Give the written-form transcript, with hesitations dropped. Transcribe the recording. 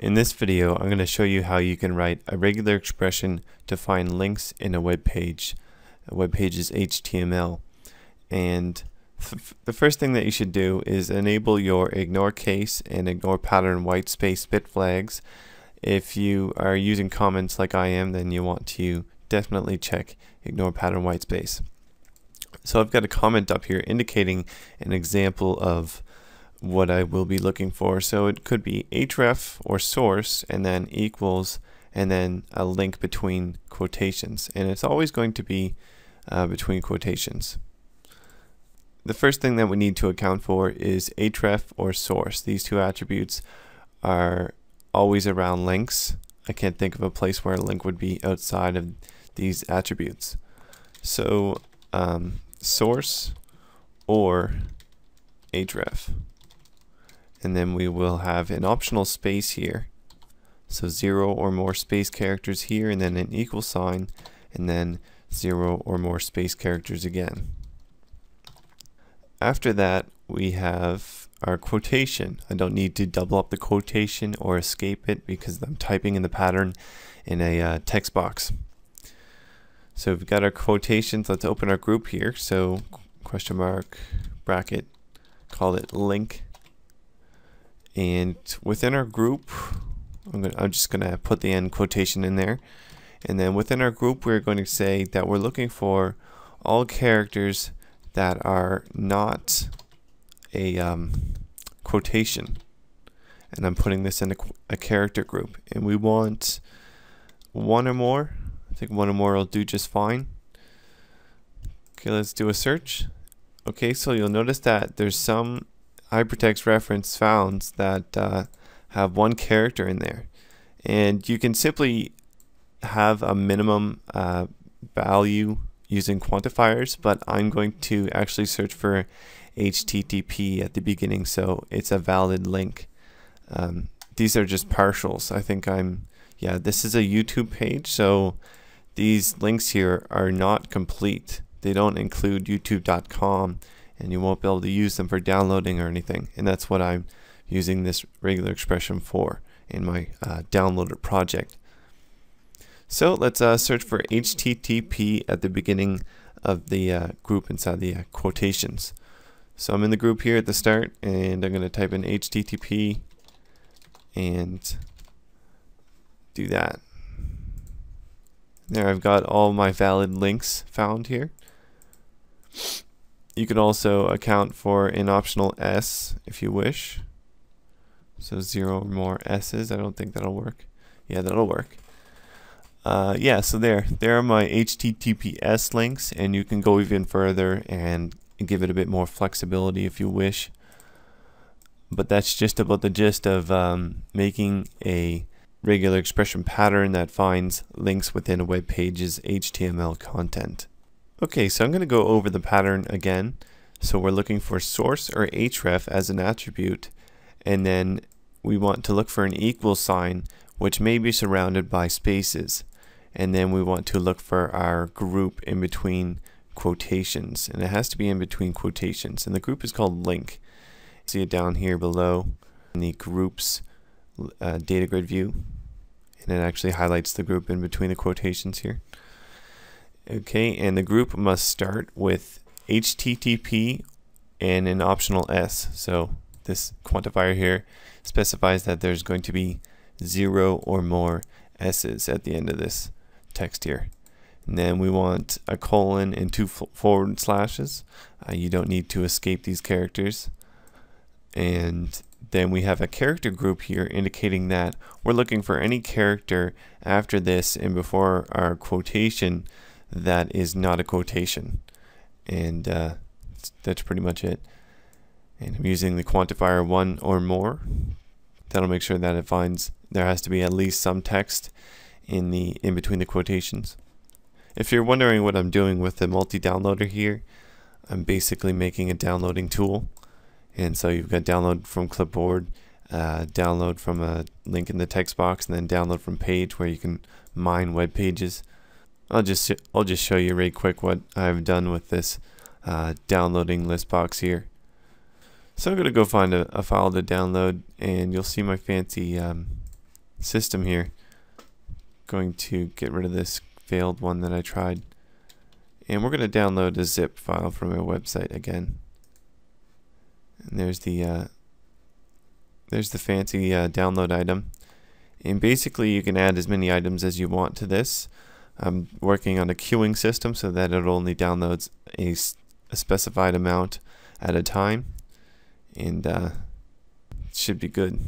In this video, I'm going to show you how you can write a regular expression to find links in a web page. A web page is HTML. And the first thing that you should do is enable your ignore case and ignore pattern white space bit flags. If you are using comments like I am, then you want to definitely check ignore pattern white space. So I've got a comment up here indicating an example of what I will be looking for. So it could be href or source and then equals and then a link between quotations, and it's always going to be between quotations. The first thing that we need to account for is href or source. These two attributes are always around links. I can't think of a place where a link would be outside of these attributes. So source or href. And then we will have an optional space here. So 0 or more space characters here, and then an equal sign, and then 0 or more space characters again. After that, we have our quotation. I don't need to double up the quotation or escape it because I'm typing in the pattern in a text box. So we've got our quotations. Let's open our group here. So question mark, bracket, call it link. And within our group, I'm just going to put the end quotation in there. And then within our group, we're going to say that we're looking for all characters that are not a quotation. And I'm putting this in a character group. And we want one or more. I think one or more will do just fine. Okay, let's do a search. Okay, so you'll notice that there's some hypertext reference found that have one character in there, and you can simply have a minimum value using quantifiers, but I'm going to actually search for HTTP at the beginning, so it's a valid link. These are just partials. I think this is a YouTube page, so these links here are not complete. They don't include youtube.com, and you won't be able to use them for downloading or anything. And that's what I'm using this regular expression for in my downloader project. So let's search for HTTP at the beginning of the group inside the quotations. So I'm in the group here at the start, and I'm going to type in HTTP and do that. There, I've got all my valid links found here. You can also account for an optional S if you wish. So 0 or more S's. I don't think that'll work. Yeah, that'll work. So there are my HTTPS links, and you can go even further and give it a bit more flexibility if you wish. But that's just about the gist of making a regular expression pattern that finds links within a web page's HTML content. Okay, so I'm going to go over the pattern again. So we're looking for source or href as an attribute, and then we want to look for an equal sign, which may be surrounded by spaces. And then we want to look for our group in between quotations, and it has to be in between quotations. And the group is called link. See it down here below in the groups data grid view, and it actually highlights the group in between the quotations here. Okay, and the group must start with HTTP and an optional S. So this quantifier here specifies that there's going to be 0 or more S's at the end of this text here. And then we want a colon and 2 forward slashes. You don't need to escape these characters. And then we have a character group here indicating that we're looking for any character after this and before our quotation that is not a quotation. And that's pretty much it. And I'm using the quantifier 1 or more. That'll make sure that it finds there has to be at least some text in between the quotations. If you're wondering what I'm doing with the multi-downloader here, I'm basically making a downloading tool. And so you've got download from clipboard, download from a link in the text box, and then download from page where you can mine web pages. I'll just show you right quick what I've done with this downloading list box here. So I'm going to go find a file to download, and you'll see my fancy system here. Going to get rid of this failed one that I tried. And we're going to download a zip file from our website again. And there's the fancy download item. And basically you can add as many items as you want to this. I'm working on a queuing system so that it only downloads a specified amount at a time. And it should be good.